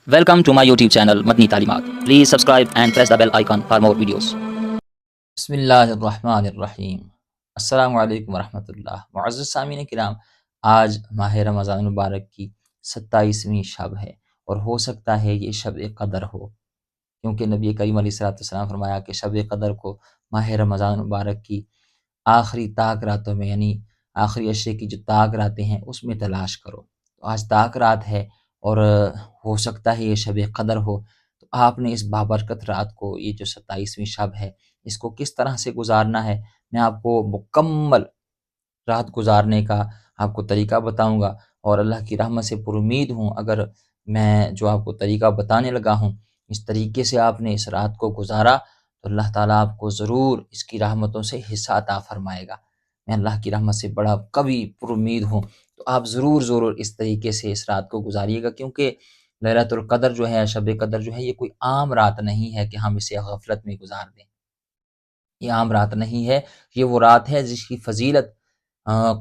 Welcome to my YouTube channel Madni Talimat. Please subscribe and press the bell icon for more videos. بسم اللہ الرحمن الرحیم۔ السلام علیکم ورحمۃ اللہ۔ معزز سامعین کرام، آج ماہ رمضان المبارک کی 27ویں شب ہے، اور ہو سکتا ہے یہ شب قدر ہو، کیونکہ نبی کریم علیہ السلام فرمایا کہ شب قدر کو ماہ رمضان المبارک کی آخری طاق راتوں میں، یعنی آخری عشرے کی جو طاق راتیں ہیں اس میں تلاش کرو۔ تو آج طاق رات ہے اور ہو سکتا ہے یہ شب قدر ہو، تو آپ نے اس بابرکت رات کو، یہ جو 27ویں شب ہے، اس کو کس طرح سے گزارنا ہے، میں آپ کو مکمل رات گزارنے کا آپ کو طریقہ بتاؤں گا، اور اللہ کی رحمت سے پر امید ہوں اگر میں جو آپ کو طریقہ بتانے لگا ہوں اس طریقے سے آپ نے اس رات کو گزارا تو اللہ تعالیٰ آپ کو ضرور اس کی رحمتوں سے حصہ عطا فرمائے گا۔ میں اللہ کی رحمت سے بڑا قوی پر امید ہوں، تو آپ ضرور اس طریقے سے اس رات کو گزاریے گا، کیونکہ لیلۃ القدر جو ہے، شب قدر جو ہے، یہ کوئی عام رات نہیں ہے کہ ہم اسے غفلت میں گزار دیں۔ یہ عام رات نہیں ہے، یہ وہ رات ہے جس کی فضیلت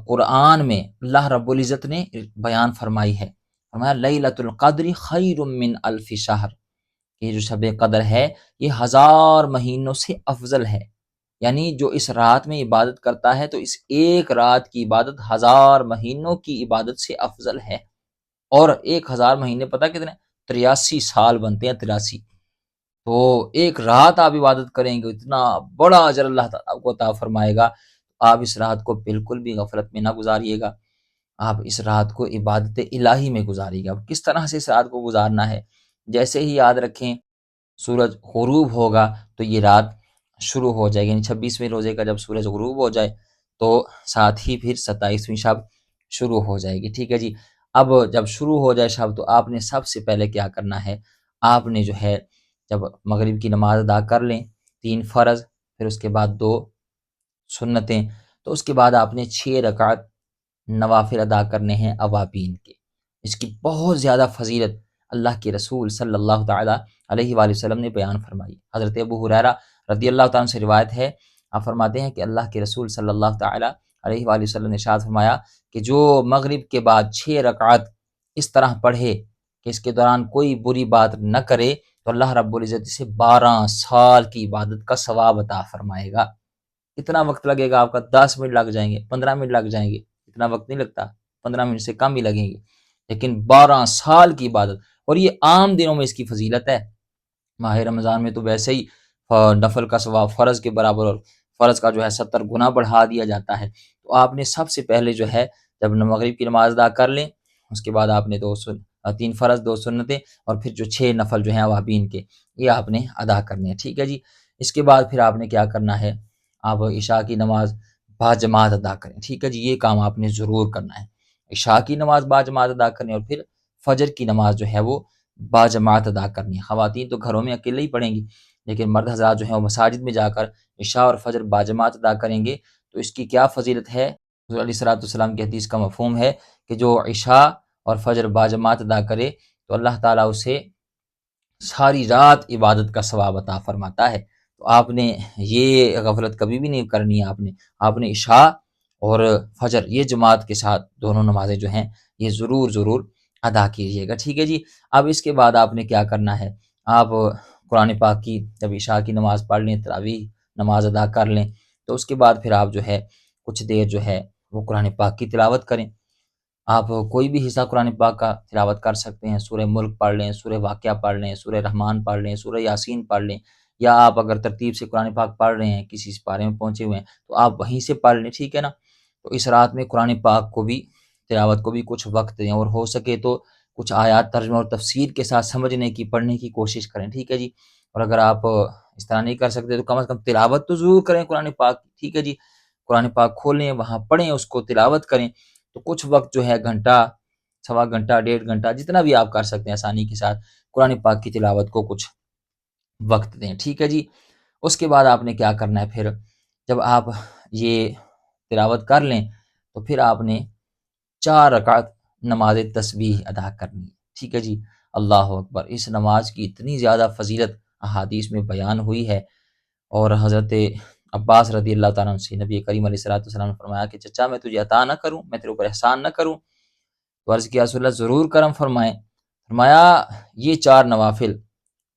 قرآن میں اللہ رب العزت نے بیان فرمائی ہے۔ فرمایا لیلۃ القدر خیر من الف شہر، یہ جو شب قدر ہے یہ 1000 مہینوں سے افضل ہے، یعنی جو اس رات میں عبادت کرتا ہے تو اس ایک رات کی عبادت 1000 مہینوں کی عبادت سے افضل ہے۔ اور 1000 مہینے پتہ کتنے؟ 83 سال بنتے ہیں، 83۔ تو ایک رات آپ عبادت کریں گے، اتنا بڑا اجر اللہ تعالیٰ آپ کو عطا فرمائے گا۔ آپ اس رات کو بالکل بھی غفلت میں نہ گزاریے گا، آپ اس رات کو عبادت الہی میں گزاریے گا۔ کس طرح سے اس رات کو گزارنا ہے؟ جیسے ہی یاد رکھیں سورج غروب ہوگا تو یہ رات شروع ہو جائے گی، یعنی 26ویں روزے کا جب سورج غروب ہو جائے تو ساتھ ہی پھر 27ویں شب شروع ہو جائے گی، ٹھیک ہے جی۔ اب جب شروع ہو جائے شب تو آپ نے سب سے پہلے کیا کرنا ہے، آپ نے جو ہے جب مغرب کی نماز ادا کر لیں، 3 فرض، پھر اس کے بعد 2 سنتیں، تو اس کے بعد آپ نے 6 رکعت نوافل ادا کرنے ہیں اوابین کے۔ اس کی بہت زیادہ فضیلت اللہ کے رسول صلی اللہ تعالیٰ علیہ وآلہ وسلم نے بیان فرمائی۔ حضرت ابو ہریرہ رضی اللہ تعالیٰ عنہ سے روایت ہے، آپ فرماتے ہیں کہ اللہ کے رسول صلی اللہ تعالیٰ علیہ وآلہ وسلم نے ارشاد فرمایا کہ جو مغرب کے بعد 6 رکعت اس طرح پڑھے کہ اس کے دوران کوئی بری بات نہ کرے تو اللہ رب العزت اسے 12 سال کی عبادت کا ثواب عطا فرمائے گا۔ اتنا وقت لگے گا آپ کا، 10 منٹ لگ جائیں گے، 15 منٹ لگ جائیں گے، اتنا وقت نہیں لگتا، 15 منٹ سے کم ہی لگیں گے، لیکن 12 سال کی عبادت، اور یہ عام دنوں میں اس کی فضیلت ہے۔ ماہ رمضان میں تو ویسے ہی نفل کا ثواب فرض کے برابر، اور فرض کا جو ہے 70 گنا بڑھا دیا جاتا ہے۔ تو آپ نے سب سے پہلے جو ہے جب مغرب کی نماز ادا کر لیں، اس کے بعد آپ نے 3 فرض، 2 سنتیں، اور پھر جو 6 نفل جو ہیں اوابین کے، یہ آپ نے ادا کرنے ہیں، ٹھیک ہے جی۔ اس کے بعد پھر آپ نے کیا کرنا ہے، آپ عشاء کی نماز باجماعت ادا کریں، ٹھیک ہے جی، یہ کام آپ نے ضرور کرنا ہے۔ عشاء کی نماز باجماعت ادا کرنی، اور پھر فجر کی نماز جو ہے وہ باجماعت ادا کرنی ہے۔ خواتین تو گھروں میں اکیلے ہی پڑھیں گی، لیکن مرد حضرات جو ہیں وہ مساجد میں جا کر عشاء اور فجر باجماعت ادا کریں گے۔ تو اس کی کیا فضیلت ہے؟ حضور علیہ السلام کی حدیث کا مفہوم ہے کہ جو عشاء اور فجر باجماعت ادا کرے تو اللہ تعالیٰ اسے ساری رات عبادت کا ثواب عطا فرماتا ہے۔ تو آپ نے یہ غفلت کبھی بھی نہیں کرنی ہے، آپ نے عشاء اور فجر یہ جماعت کے ساتھ دونوں نمازیں جو ہیں یہ ضرور ادا کیجیے گا، ٹھیک ہے جی۔ اب اس کے بعد آپ نے کیا کرنا ہے، آپ قرآن پاک کی جب عشاء کی نماز پڑھ لیں، تراویح نماز ادا کر لیں، تو اس کے بعد پھر آپ جو ہے کچھ دیر جو ہے وہ قرآن پاک کی تلاوت کریں۔ آپ کوئی بھی حصہ قرآن پاک کا تلاوت کر سکتے ہیں، سورہ ملک پڑھ لیں، سورہ واقعہ پڑھ لیں، سورہ رحمان پڑھ لیں، سورہ یاسین پڑھ لیں، یا آپ اگر ترتیب سے قرآن پاک پڑھ رہے ہیں، کسی پارے میں پہنچے ہوئے ہیں تو آپ وہیں سے پڑھ لیں، ٹھیک ہے نا۔ تو اس رات میں قرآن پاک کو بھی تلاوت کو بھی کچھ وقت دیں، اور ہو سکے تو کچھ آیات ترجمہ اور تفسیر کے ساتھ سمجھنے کی، پڑھنے کی کوشش کریں، ٹھیک ہے جی۔ اور اگر آپ اس طرح نہیں کر سکتے تو کم از کم تلاوت تو ضرور کریں قرآن پاک، ٹھیک ہے جی۔ قرآن پاک کھولیں، وہاں پڑھیں، اس کو تلاوت کریں، تو کچھ وقت جو ہے، گھنٹہ، سوا گھنٹہ، 1.5 گھنٹہ، جتنا بھی آپ کر سکتے ہیں آسانی کے ساتھ قرآن پاک کی تلاوت کو کچھ وقت دیں، ٹھیک ہے جی۔ اس کے بعد آپ نے کیا کرنا ہے، پھر جب آپ یہ تلاوت کر لیں تو پھر آپ نے 4 رکعت نماز تسبیح ادا کرنی ہے، ٹھیک ہے جی۔ اللہ اکبر، اس نماز کی اتنی زیادہ فضیلت احادیث میں بیان ہوئی ہے، اور حضرت عباس رضی اللہ تعالیٰ عنہ سے نبی کریم علیہ السلام نے فرمایا کہ چچا میں تجھے عطا نہ کروں، میں تیرے اوپر احسان نہ کروں؟ تو عرض کیا رسول اللہ ضرور کرم فرمائیں۔ فرمایا یہ 4 نوافل،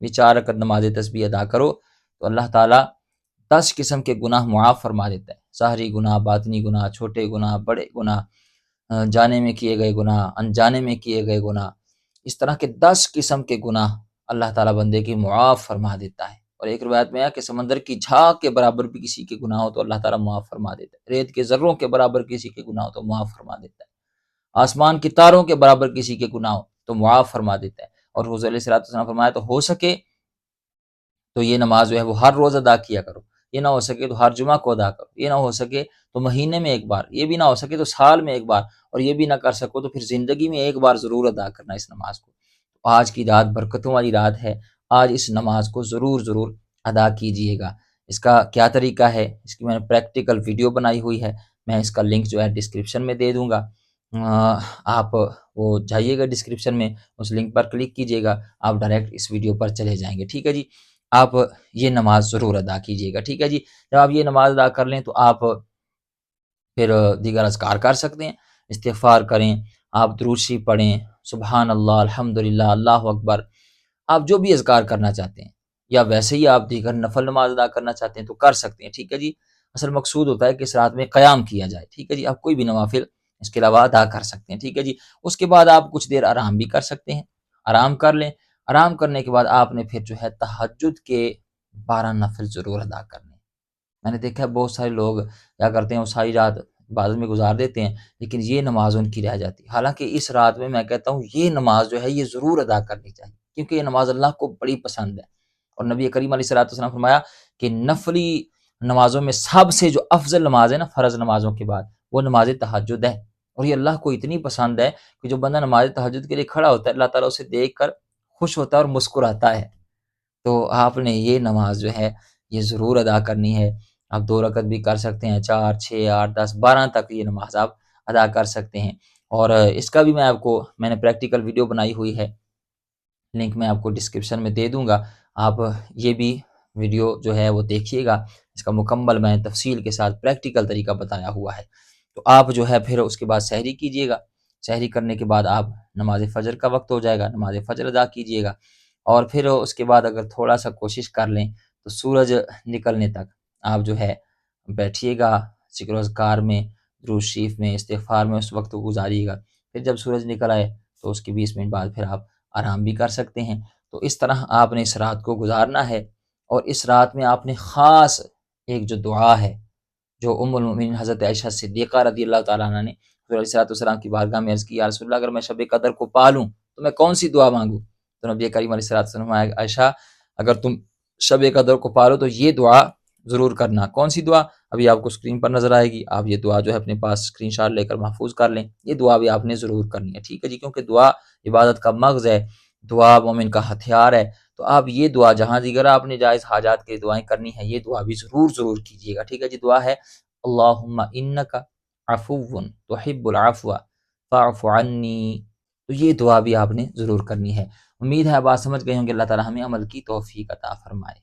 یہ 4 رکعت نماز تسبیح ادا کرو تو اللہ تعالیٰ 10 قسم کے گناہ معاف فرما دیتا ہے، ظاہری گناہ، باطنی گناہ، چھوٹے گناہ، بڑے گناہ، جانے میں کیے گئے گناہ، انجانے میں کیے گئے گناہ، اس طرح کے 10 قسم کے گناہ اللہ تعالیٰ بندے کی معاف فرما دیتا ہے۔ اور ایک روایت میں ہے کہ سمندر کی جھاگ کے برابر بھی کسی کے گناہ ہو تو اللہ تعالیٰ معاف فرما دیتا ہے، ریت کے ذروں کے برابر کسی کے گناہ ہو تو معاف فرما دیتا ہے، آسمان کی تاروں کے برابر کسی کے گناہ ہو تو معاف فرما دیتا ہے۔ اور حضور علیہ الصلوۃ والسلام فرمایا تو ہو سکے تو یہ نماز جو ہے وہ ہر روز ادا کیا کرو، یہ نہ ہو سکے تو ہر جمعہ کو ادا کرو، یہ نہ ہو سکے تو مہینے میں ایک بار، یہ بھی نہ ہو سکے تو سال میں ایک بار، اور یہ بھی نہ کر سکو تو پھر زندگی میں ایک بار ضرور ادا کرنا اس نماز کو۔ تو آج کی رات برکتوں والی رات ہے، آج اس نماز کو ضرور ضرور ادا کیجئے گا۔ اس کا کیا طریقہ ہے، اس کی میں نے پریکٹیکل ویڈیو بنائی ہوئی ہے، میں اس کا لنک جو ہے ڈسکرپشن میں دے دوں گا، آپ وہ جائیے گا ڈسکرپشن میں، اس لنک پر کلک کیجئے گا، آپ ڈائریکٹ اس ویڈیو پر چلے جائیں گے، ٹھیک ہے جی۔ آپ یہ نماز ضرور ادا کیجئے گا، ٹھیک ہے جی۔ جب آپ یہ نماز ادا کر لیں تو آپ پھر دیگر اذکار کر سکتے ہیں، استغفار کریں، آپ درود شریف پڑھیں، سبحان اللہ، الحمدللہ، اللہ اکبر، آپ جو بھی اذکار کرنا چاہتے ہیں، یا ویسے ہی آپ دیگر نفل نماز ادا کرنا چاہتے ہیں تو کر سکتے ہیں، ٹھیک ہے جی۔ اصل مقصود ہوتا ہے کہ اس رات میں قیام کیا جائے، ٹھیک ہے جی۔ آپ کوئی بھی نوافل اس کے علاوہ ادا کر سکتے ہیں، ٹھیک ہے جی۔ اس کے بعد آپ کچھ دیر آرام بھی کر سکتے ہیں، آرام کر لیں، آرام کرنے کے بعد آپ نے پھر جو ہے تہجد کے 12 نفل ضرور ادا کرنے۔ میں نے دیکھا ہے بہت سارے لوگ کیا کرتے ہیں، وہ ساری رات عبادت میں گزار دیتے ہیں، لیکن یہ نماز ان کی رہ جاتی ہے۔ حالانکہ اس رات میں کہتا ہوں یہ نماز جو ہے یہ ضرور ادا کرنی چاہیے، کیونکہ یہ نماز اللہ کو بڑی پسند ہے۔ اور نبی کریم علیہ الصلوۃ والسلام فرمایا کہ نفلی نمازوں میں سب سے جو افضل نماز ہے نا فرض نمازوں کے بعد، وہ نماز تہجد ہے، اور یہ اللہ کو اتنی پسند ہے کہ جو بندہ نماز تہجد کے لیے کھڑا ہوتا ہے اللہ تعالیٰ اسے دیکھ کر خوش ہوتا ہے اور مسکراتا ہے۔ تو آپ نے یہ نماز جو ہے یہ ضرور ادا کرنی ہے۔ آپ 2 رکعت بھی کر سکتے ہیں، 4، 6، 8، 10، 12 تک یہ نماز آپ ادا کر سکتے ہیں۔ اور اس کا بھی میں نے پریکٹیکل ویڈیو بنائی ہوئی ہے، لنک میں آپ کو ڈسکرپشن میں دے دوں گا، آپ یہ بھی ویڈیو جو ہے وہ دیکھیے گا، اس کا مکمل میں نے تفصیل کے ساتھ پریکٹیکل طریقہ بتایا ہوا ہے۔ تو آپ جو ہے پھر اس کے بعد سحری کیجئے گا، سحری کرنے کے بعد آپ نماز فجر کا وقت ہو جائے گا، نماز فجر ادا کیجئے گا، اور پھر اس کے بعد اگر تھوڑا سا کوشش کر لیں تو سورج نکلنے تک آپ جو ہے بیٹھیے گا، ذکر و اذکار میں، درود شریف میں، استغفار میں اس وقت کو گزاریے گا۔ پھر جب سورج نکل آئے تو اس کے 20 منٹ بعد پھر آپ آرام بھی کر سکتے ہیں۔ تو اس طرح آپ نے اس رات کو گزارنا ہے، اور اس رات میں آپ نے خاص ایک جو دعا ہے جو ام المؤمنین حضرت عائشہ صدیقہ رضی اللہ تعالیٰ عنہ نے حضور علیہ الصلوۃ والسلام کی بارگاہ میں عرض کی، یا رسول اللہ اگر میں شب قدر کو پالوں تو میں کون سی دعا مانگوں؟ تو نبی کریم علیہ الصلوۃ والسلام نے عائشہ اگر تم شب قدر کو پالو تو یہ دعا ضرور کرنا۔ کون سی دعا؟ ابھی آپ کو اسکرین پر نظر آئے گی، آپ یہ دعا جو ہے اپنے پاس اسکرین شاٹ لے کر محفوظ کر لیں، یہ دعا بھی آپ نے ضرور کرنی ہے، ٹھیک ہے جی، کیونکہ دعا عبادت کا مغز ہے، دعا مومن کا ہتھیار ہے۔ تو آپ یہ دعا جہاں دیگر آپ نے جائز حاجات کے دعائیں کرنی ہے، یہ دعا بھی ضرور کیجیے گا، ٹھیک ہے جی۔ دعا ہے اللہم انک عفو تحب العفو فاعف عنی، تو یہ دعا بھی آپ نے ضرور کرنی ہے۔ امید ہے آپ بات سمجھ گئے ہوں گے، اللہ تعالی ہمیں عمل کی توفیق عطا فرمائے۔